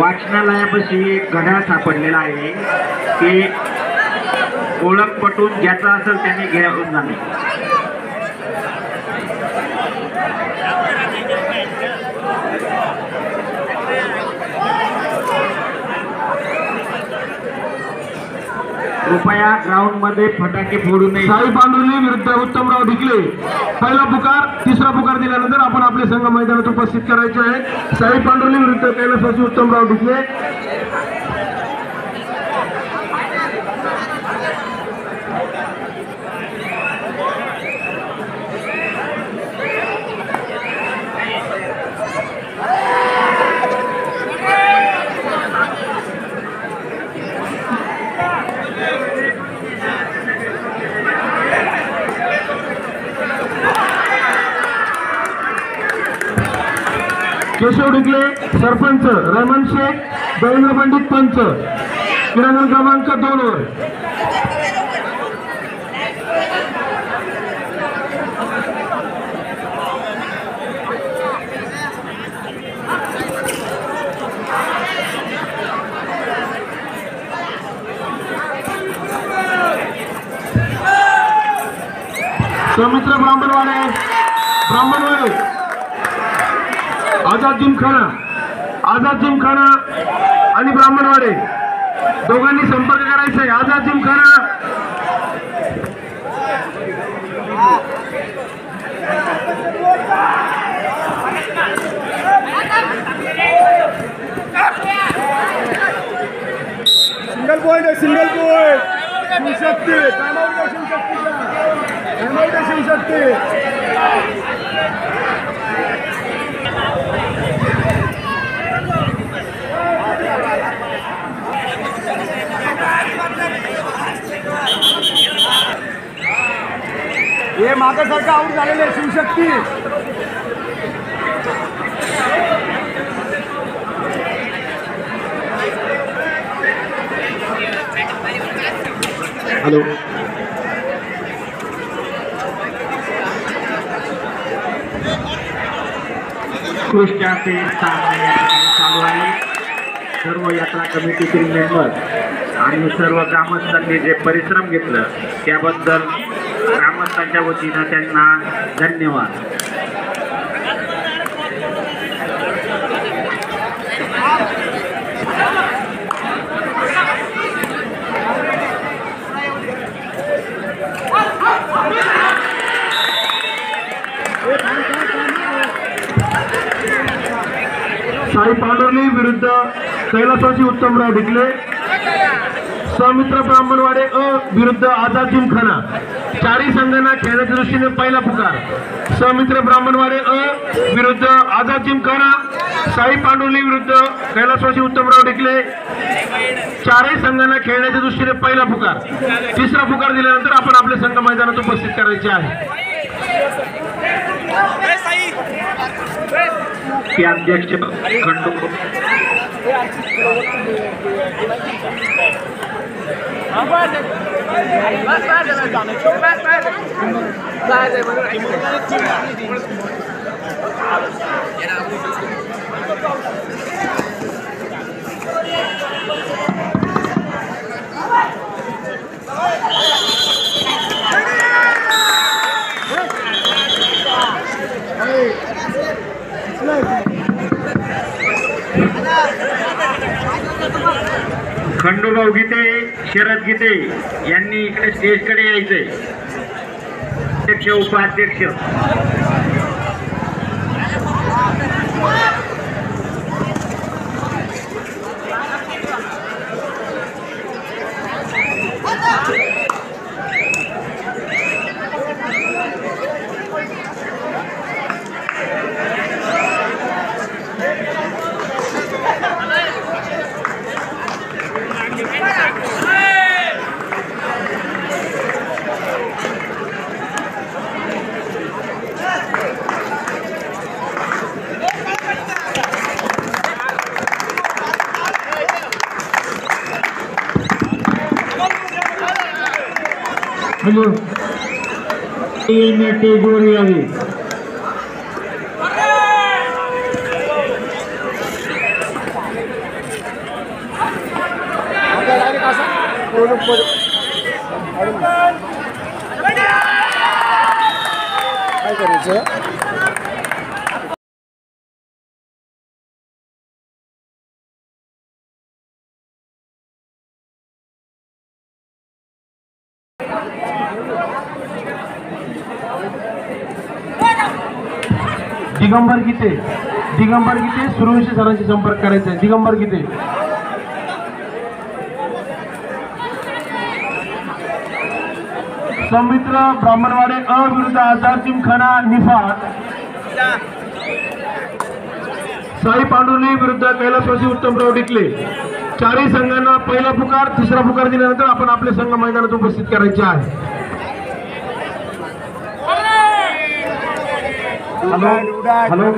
वाचनालयापाशी एक घड्याळ सापडलेला आहे की ओळख पटवून ज्याचा असेल त्याने घेऊन जाणे. कृपया ग्राउंड मध्ये फटाके फोडू नये. साई पांडुर्ली विरुद्ध उत्तमराव ढिकले. पहिला पुकार, तिसरा पुकार दिल्यानंतर आपण आपले संघ मैदानात उपस्थित करायचे आहे. साई पांडुर्ली विरुद्ध कैलासवासी उत्तमराव ढिकले. केशव ढिकले सरपंच, रहमान शेख, देवेंद्र पंडित पंच, क्रीडांगण क्रमांक 2 वर. सौमित्र ब्राह्मणवाडे आझाद जिमखाना आणि ब्राह्मणवाडे दोघांनी संपर्क करायचा आहे. आझाद जिमखाना सिंगल पॉइंट शिवशक्ती हे मागासारखं आऊट झालेलं आहे. शिवशक्ती हॅलो उत्कृष्टाचे सामने चालू आहे. सर्व यात्रा कमिटीतील मेंबर आणि सर्व ग्रामस्थांनी जे परिश्रम घेतलं त्याबद्दल ग्रामस्थांच्या वतीनं त्यांना धन्यवाद. साई पांडुर्ली विरुद्ध कैलासवासी उत्तमराव ढिकले. सौमित्र ब्राह्मणवाडे विरुद्ध आझाद जिमखाना. चारही संघांना खेळण्याच्या दृष्टीने पहिला पुकार. सौमित्र ब्राह्मणवाडे विरुद्ध आझाद जिमखाना. साई पांडुर्ली विरुद्ध कैलासवासी उत्तमराव ढिकले. चारही संघांना खेळण्याच्या दृष्टीने पहिला पुकार. तिसरा पुकार दिल्यानंतर आपण आपले संघ मैदानात उपस्थित करायचे आहे. अध्यक्ष खंडू खंडूभाऊ गीते, शरद गीते यांनी इकडे स्टेजकडे यायचंय. अध्यक्ष उपाध्यक्ष हॅलो गोरी आहे काय करायचं दिगंबर गीते सूर्यवंशी सरांशी संपर्क करायचा आहे. दिगंबर गीते सौमित्र ब्राह्मणवाडे अ विरुद्ध आझाद जिमखाना निफाड. साई पांडुर्ली विरुद्ध कैलासवासी उत्तमराव डिकले. चारही संघांना पहिला पुकार तिसरा पुकार दिल्यानंतर आपण आपले संघ मैदानात उपस्थित करायचे आहे. हॅलो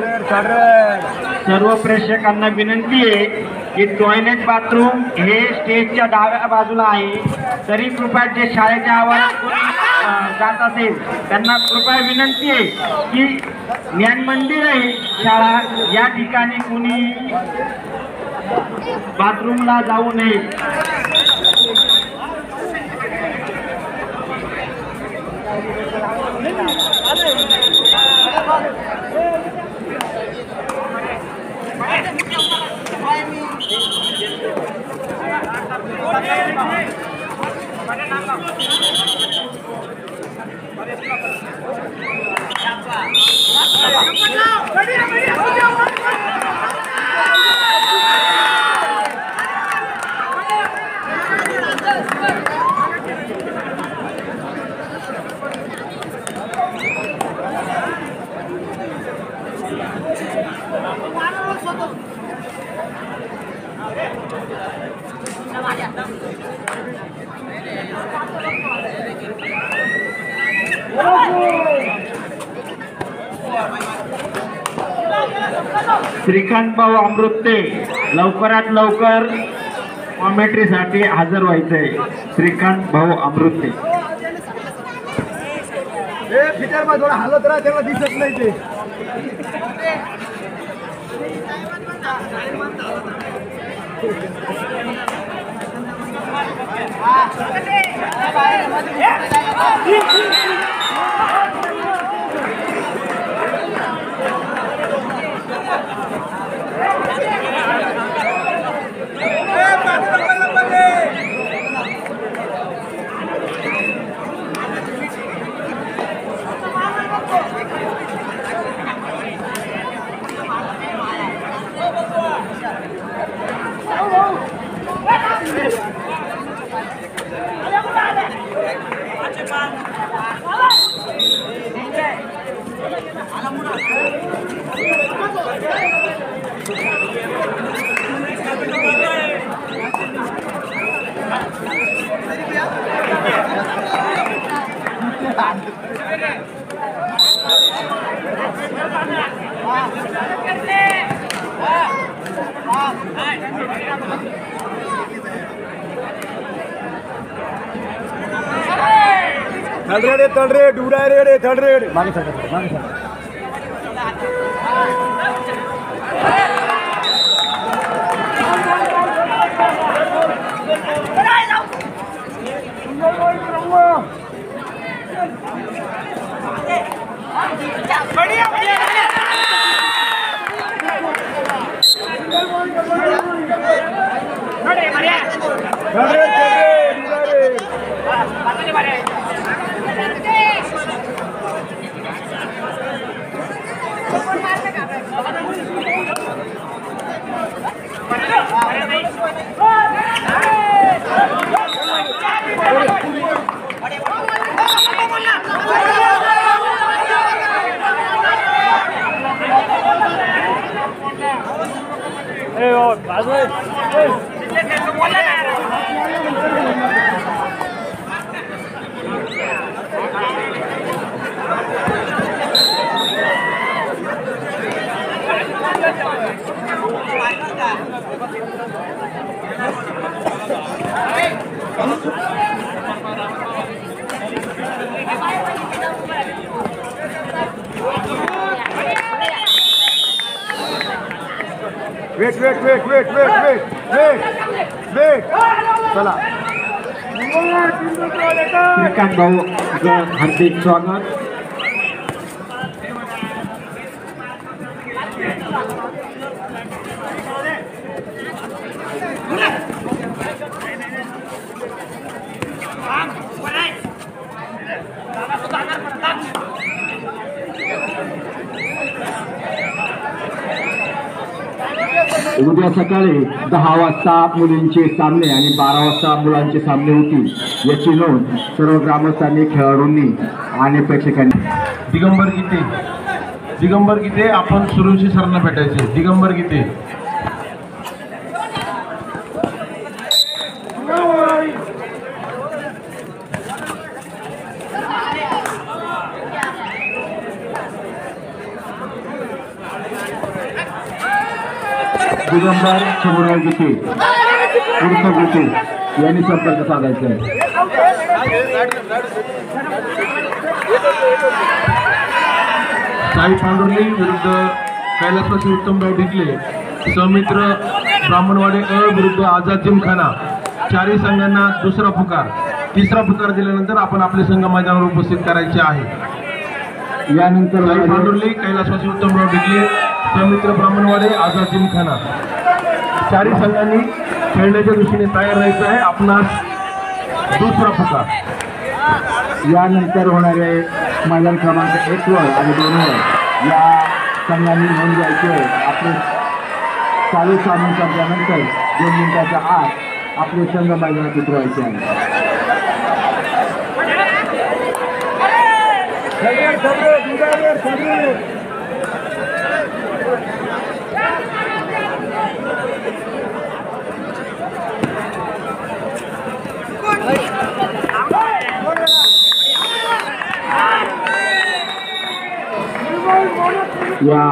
सर्व प्रेक्षकांना विनंती आहे की टॉयलेट बाथरूम हे स्टेजच्या डाव्या बाजूला आहे. तरी कृपया जे शाळेच्या आवारात कोणी जात असेल त्यांना कृपया विनंती आहे की ज्ञान मंदिर आहे शाळा या ठिकाणी कोणी बाथरूमला जाऊ नये. श्रीकांत भाऊ अमृते लवकरात लवकर कॉमेंट्रीसाठी हजर व्हायचंय. श्रीकांत भाऊ अमृते थोडा हालत राहा त्याला दिसत नाही ते तळरे डुरा रे तळरे मागे चला श्रीकांत भाऊ हार्दिक स्वागत. उद्या सकाळी 10 वाजता मुलींचे सामने आणि 12 वाजता मुलांचे सामने होतील याची नोंद सर्व ग्रामस्थांनी, खेळाडूंनी आणि प्रेक्षकांनी. दिगंबर गीते आपण सुरुची सरना भेटायचे. दिगंबर गीते दिगंबर शंभूराव गीते उर्फ गीते यांनी संपर्क साधायचा आहे. साई पांडुर्ली विरुद्ध कैलासवासी उत्तमराव ढिकले. सौमित्र ब्राह्मणवाडे विरुद्ध आझाद जिमखाना. चारही संघांना दुसरा पुकार. तिसरा पुकार दिल्यानंतर आपण आपले संघ मैदानावर उपस्थित करायचे आहे. यानंतर साई पांडुर्ली, कैलासवासी उत्तमराव ढिकले, सौमित्र ब्राह्मणवाडे, आझाद जिमखाना. चारही संघांनी खेळण्याच्या दृष्टीने तयार राहायचं आहे. आपणास दुसरा पुकार. यानंतर होणारे मैदान क्रमांक 1 वर आणि 2 वर या संघांनी नोंद घ्यायची आहे. आपले चालू सामने संपल्यानंतर 2 मिनिटाच्या आत आपले संघ मैदानात उतरवायचे आहे. या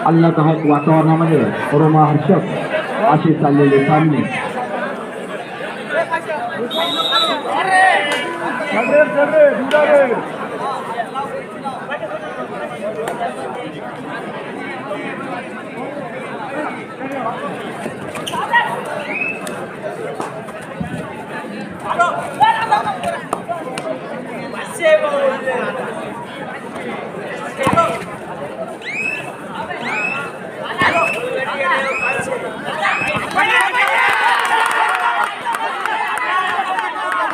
आल्हाददायक वातावरणामध्ये रोमहर्षक असे चाललेले सामने.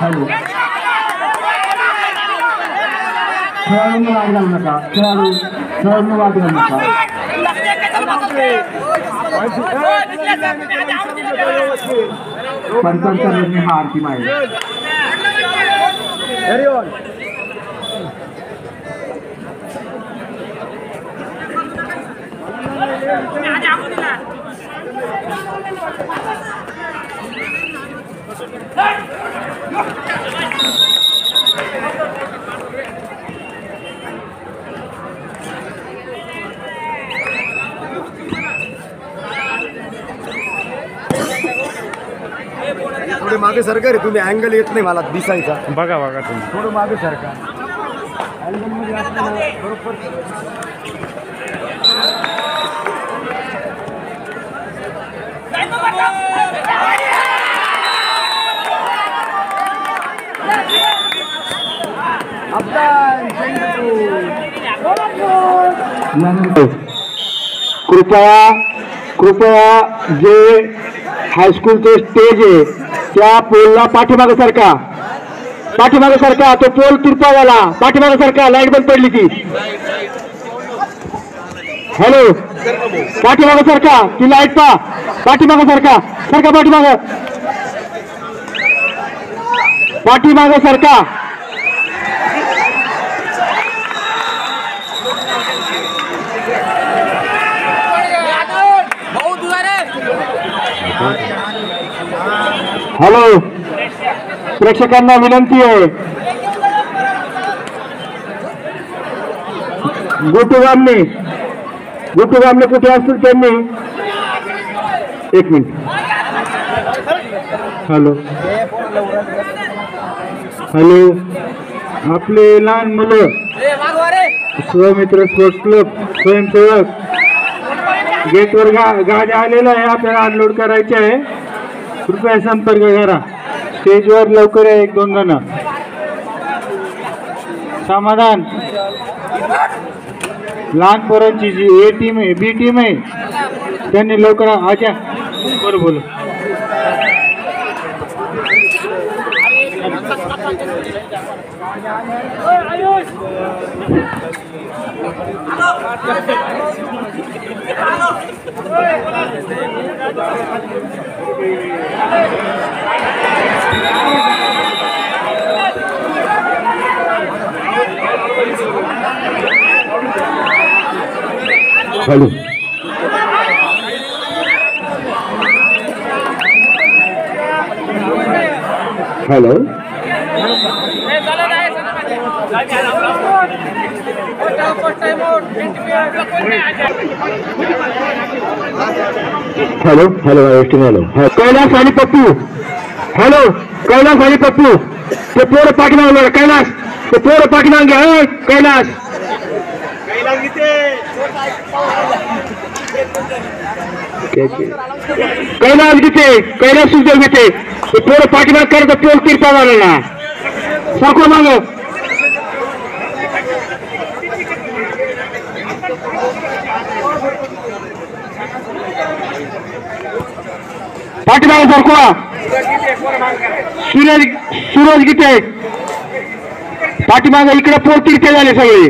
हॅलो, खेळाडूंनी वाद घालू नका. खेळाडूंनी वाद घालू नका. पंचांचा निर्णय हा अंतिम आहे. थोडे मागे सरका रे, तुम्ही अँगल येत नाही मला दिसायचा. बघा तुम्ही थोडं मागे सरका. अँगल मध्ये असलं बरोबर. कृपया जे हायस्कूलचे स्टेज आहे त्या पोलला पाठीमागे सरका. तो पोल तिरपा झाला. पाठीमागे सरका. लाईट बंद पडली ती. हॅलो, पाठीमागे सरका. ती लाईट पा. पाठीमागे सरका. पाठीमागे सरका. हॅलो, प्रेक्षकांना विनंती आहे. गोटूगामने कुठे असतील त्यांनी 1 मिनिट. हॅलो, आपले लहान मुलं, स्वमित्र स्पोर्ट्स क्लब, स्वयंसेवक गेटवर गाड्या आलेल्या आहे, आपल्याला अनलोड करायचे आहे. कृपया संपर्क करा. स्टेजवर लवकर आहे, 1-2 जण. समाधान. लहान पोरांची जी ए टीम आहे, बी टीम आहे, त्यांनी लवकर आजा बरोबर बोल. Hello hello hello hello hello Kailas आणि पप्पू. हॅलो कैलास आणि पप्पू, ते पोरं पाठीमागे. कैलास ते पोरं पाठीमागे. कैलास कैलास गीते, कैलास सुखदेव गीते, ते पोरं पाठीमाग करत पोल तिरपा झाला ना. साखो माग पाठीमागे सरकवा. सूरज गीते पाठीमागे, इकडे पोल तिरके झाले सगळे.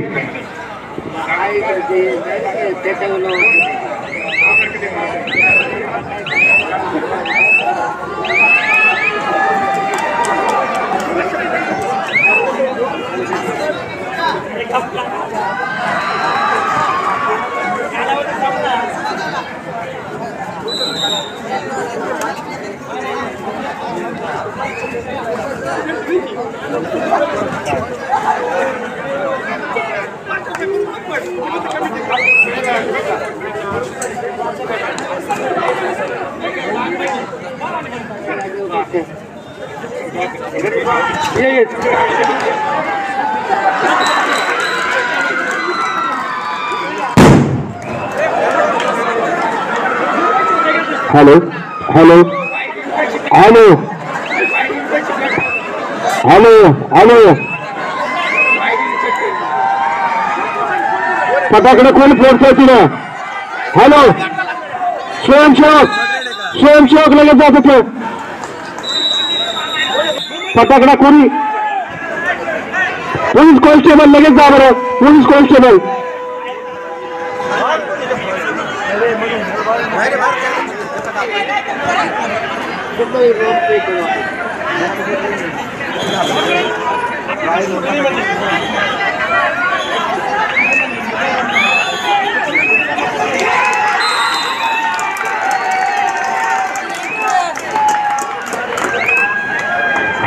Hello hello hello hello hello फटाकडे कोण फोडतोय तिला. हॅलो स्वयंसेवक लगेच जात होतो. फटाकडा कोणी, पोलीस कॉन्स्टेबल लगेच जा बरं. पोलीस कॉन्स्टेबल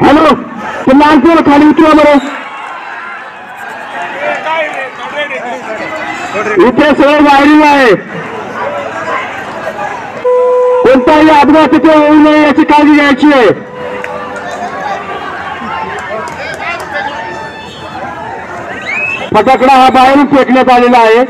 हॅलो ते लहान पोरं खाली उतरा बरं. इथे सगळं वायरिंग आहे. कोणताही अपघात तिथे होऊ नये याची काळजी घ्यायची आहे. फटाकडा हा बाहेरून फेकण्यात आलेला आहे.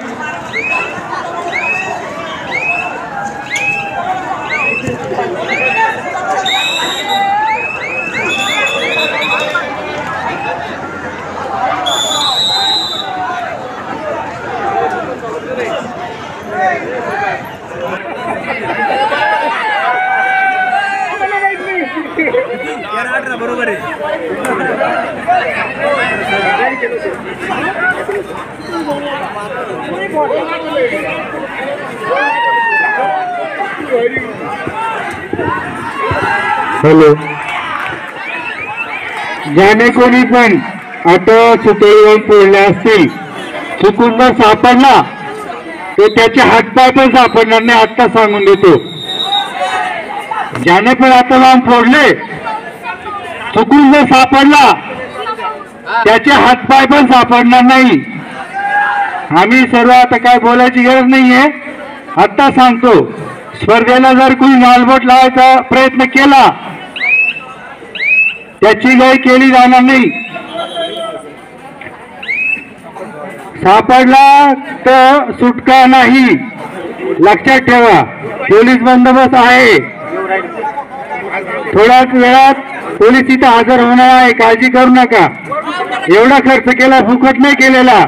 बरोबर आहे. हॅलो ज्याने कोणी पण आता सुतळीवर पोळल्या असतील, चुकून जर सापडला तर त्याचे हातपाय पण सापडणार नाही. आत्ता सांगून देतो, ज्याने पण आता लावून फोडले, चुकून जर सापडला त्याचे हातपाय पण सापडणार नाही. आम्ही सर्व आता काय बोलायची गरज नाहीये. आत्ता सांगतो, स्पर्धेला जर कोणी नालबोट लावायचा प्रयत्न केला त्याची गाय केली जाणार नाही. सापडला तर सुटका नाही. लक्षात ठेवा, पोलीस बंदोबस्त आहे. थोड्याच वेळात पोलीस इथं हजर होणार आहे, काळजी करू नका. एवढा खर्च केला, फुकट नाही केलेला.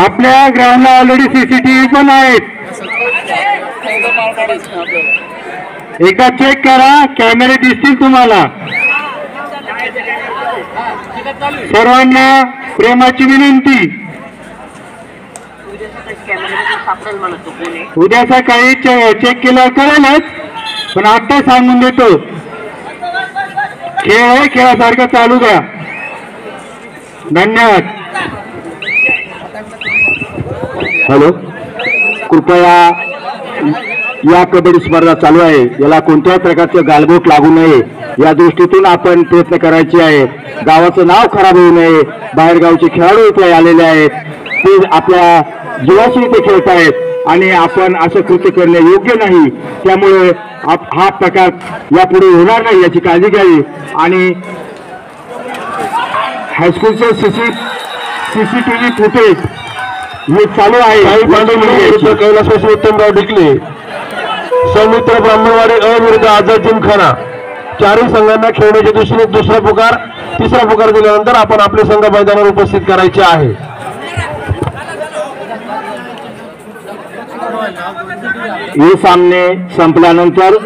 आपल्या ग्राउंडला ऑलरेडी सीसीटीव्ही पण आहेत. एकदा चेक करा, कॅमेरे दिसतील तुम्हाला. सर्वांना प्रेमाची विनंती, उद्या सकाळी चेक केल्यावर कळेलच, पण आता सांगून देतो, खेळ आहे, खेळासारखं चालू द्या. धन्यवाद. हॅलो, कृपया या कबड्डी स्पर्धा चालू आहे, याला कोणत्याही प्रकारचं गालबोट लागू नये या दृष्टीतून आपण प्रयत्न करायचे आहे. गावाचं नाव खराब होऊ नये. बाहेरगावचे खेळाडू इथे आलेले आहेत, ते आपल्या जीवाशी इथे खेळत आहेत आणि आपण असं कृत्य करणे योग्य नाही. त्यामुळे हा प्रकार यापुढे होणार नाही याची काळजी घ्यावी. आणि हायस्कूलचे सीसीटीव्ही फुटेज हे चालू आहे. कैलासवासी उत्तमराव ढिकले, सौमित्र ब्राह्मणवाडे विरुद्ध आझाद जिमखाना, चारही संघांना खेळण्याच्या दृष्टीने दुसरा पुकार, तिसरा पुकार दिल्यानंतर आपण आपले संघ मैदानावर उपस्थित करायचे आहे. हे सामने संपल्यानंतर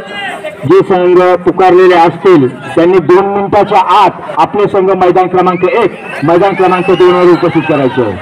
जे संघ पुकारलेले असतील त्यांनी 2 मिनिटाच्या आत आपले संघ मैदान क्रमांक 1, मैदान क्रमांक 2 वर उपस्थित करायचे आहे.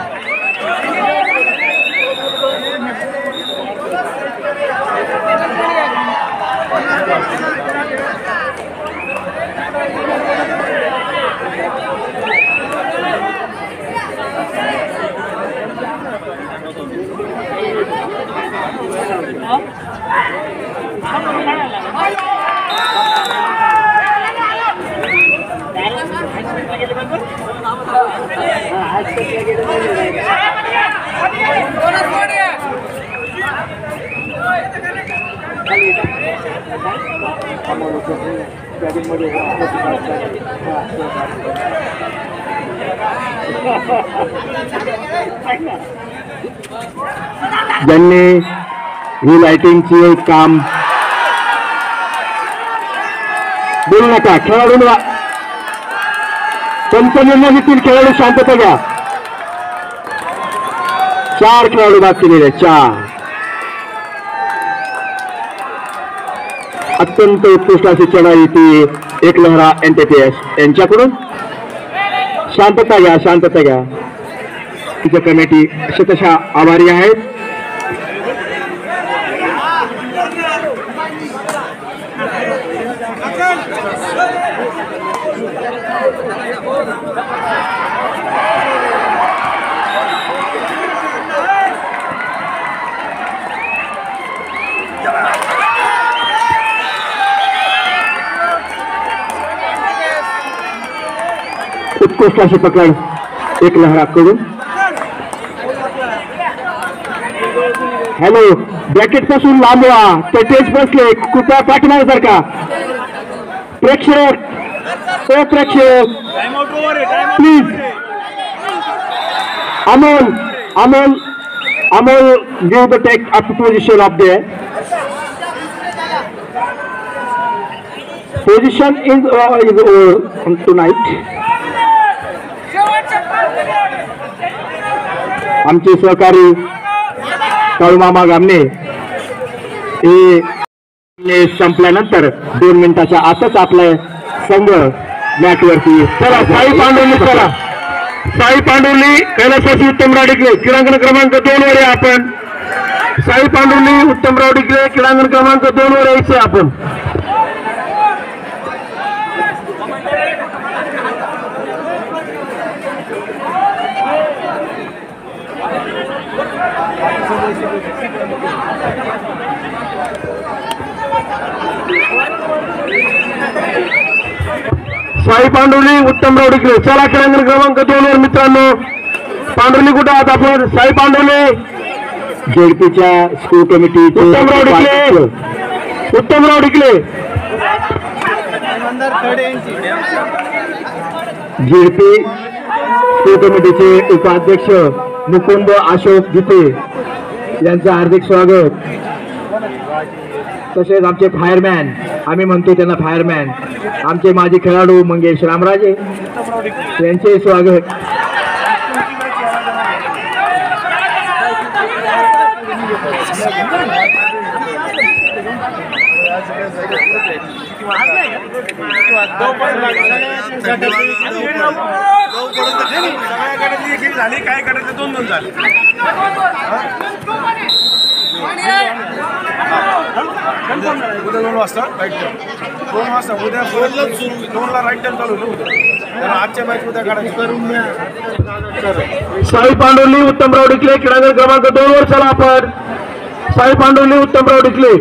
ज्यांनी ही लाइटिंगची एक काम, बोलू नका खेळाडूंना, कंपनीला देखील खेळाडू शांतता घ्या. 4 खेळाडू बाद केलेले, 4. अत्यंत उत्कृष्ट अशी चढाई ती एकलहरा NTPS यांच्याकडून. शांतता घ्या, शांतता घ्या. तिच्या कमिटी अशा आभारी आहेत. उत्कृष्ट अशी पकड एकलहराकडून. हॅलो, ब्रॅकेट पासून लांब व्हा, ते टेज बसले, कृपया पाठीमागे जर का. प्रेक्षक please. Amol give the take up position of there. Position is over tonight. आमचे सहकारी काळूमामा गामने हे संपल्यानंतर 2 मिनिटाच्या आतच आपला संघ मॅटवरती. चला, साई पांडुर्ली, चला साई पांडुर्ली, कैलासवासी उत्तमराव ढिकले, क्रीडांगण क्रमांक 2 वर आपण. साई पांडुर्ली, उत्तमराव ढिकले, क्रीडांगण क्रमांक 2 वर यायचे आपण. साई पांडुर्ली, उत्तमराव ढिकले, चला क्रीडांगण क्रमांक 2 वर मित्रांनो. पांडुर्ली कुठे आहात आपण? साई पांडुर्ली, जेडपीच्या school committee. Uttamrao Dhikle, ZP school कमिटीचे उपाध्यक्ष मुकुंद अशोक गीते यांचं हार्दिक स्वागत. तसेच आमचे फायरमॅन, आम्ही म्हणतो त्यांना फायरमॅन, आमचे माजी खेळाडू मंगेश रामराजे यांचे स्वागत. झाली काय करायचं 2-2 झाले. उद्या 2 वाजता राईट टर्न, 2 वाजता उद्या 2ला राईट टर्न चालू ना. आजच्या मॅच उद्या काढायची करून द्या. साई पांडुर्ली उत्तमराव डिकले क्रीडांगण क्रमांक 2 वर चला आपण. साई पांडुर्ली उत्तमराव डिकले,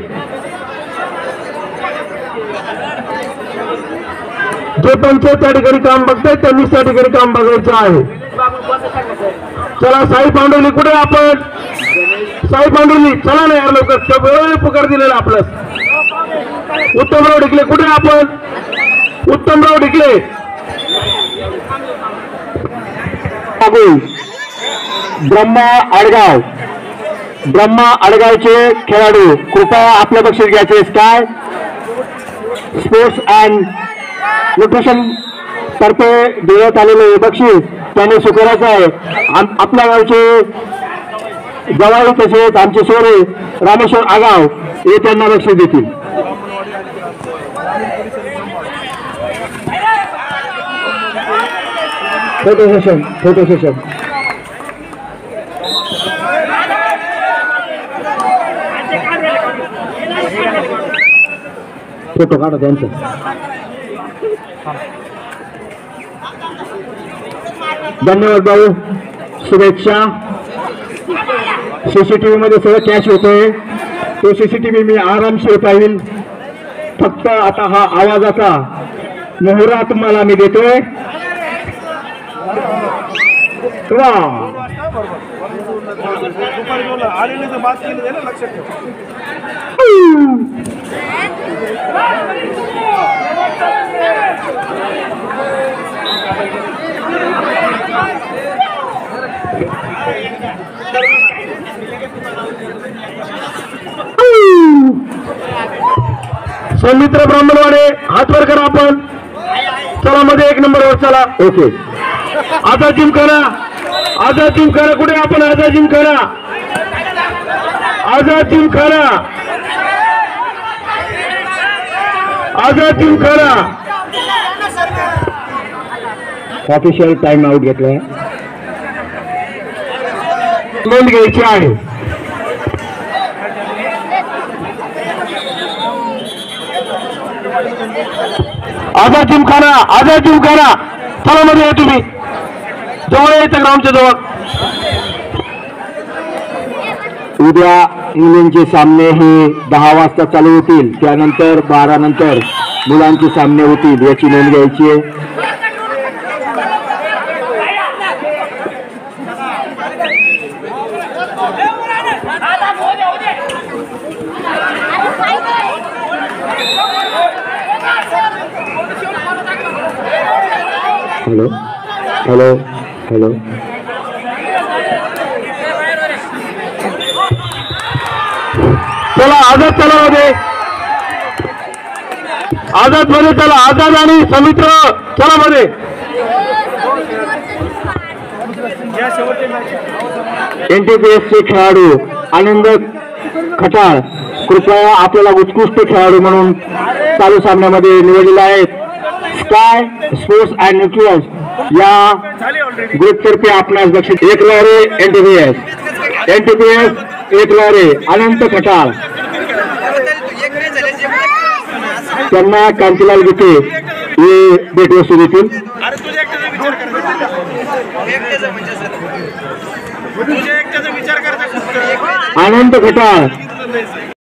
जे पंच त्या ठिकाणी काम बघतायत त्यांनीच त्या ठिकाणी काम बघायचं आहे. चला साई पांडुर्ली कुठे आपण? साई पांडुर्ली चला ना यार लवकर, सगळं पुकार दिलेला आपलं. उत्तमराव डिकले कुठे आपण? उत्तमराव डिकले ब्रह्मा आडगाव, ब्रह्मा आडगावचे खेळाडू कृपया आपलं बक्षीस घ्यायचे. काय स्पोर्ट्स अँड न्यूट्रिशन तर्फे देण्यात आलेले बक्षीस त्यांनी स्वीकारायचं आहे. आपल्या गावचे जवाई तसेच आमचे सोरे रामेश्वर आगाव हे त्यांना बक्षीस देतील. Photo session, photo session. Photo काढा त्यांचं. धन्यवाद भाऊ, शुभेच्छा. सीसीटीव्ही मध्ये सगळं कॅश होतोय, तो सीसीटीव्ही मी आरामशीर पाहिल. फक्त आता हा आवाजाचा मोहरा तुम्हाला मी देतोय. आलेले तर बात केली ना, लक्षात ठेवा. सौमित्र ब्राह्मणवाडे हात वर करा आपण. चला मध्ये 1 नंबरवर चला. ओके. आझाद जिमखाना, आझाद जिमखाना कुठे आपण? Azad Gymkhana, Azad Gymkhana, Azad Gymkhana. Official time out घेतलाय, नोंद घ्यायची आहे. आझाद जिमखाना, आझाद जिमखाना चला मध्ये या तुम्ही, जवळ यायचं ग्राउंडच्या जवळ. उद्या इंग्लंडचे सामने हे 10 वाजता चालू होतील, त्यानंतर 12 नंतर मुलांचे सामने होतील, याची नोंद घ्यायची आहे. Hello hello hello. चला आझाद, चला मध्ये आझाद मध्ये चला. आझाद आणि सौमित्र चला मध्ये. NTPS चे खेळाडू आनंद खटाळ कृपया आपल्याला उत्कृष्ट खेळाडू म्हणून चालू सामन्यामध्ये निवडलेले आहेत. स्काय स्पोर्ट्स अँड न्यूट्रिशन या ग्रुपतर्फे आपणास बक्षीस. 1 लहरे NTPS, NTPS 1 लहरे अनंत खटाळ, त्यांना कांतीलाल गीते हे भेटवस्तू देतील. आनंद खटाळ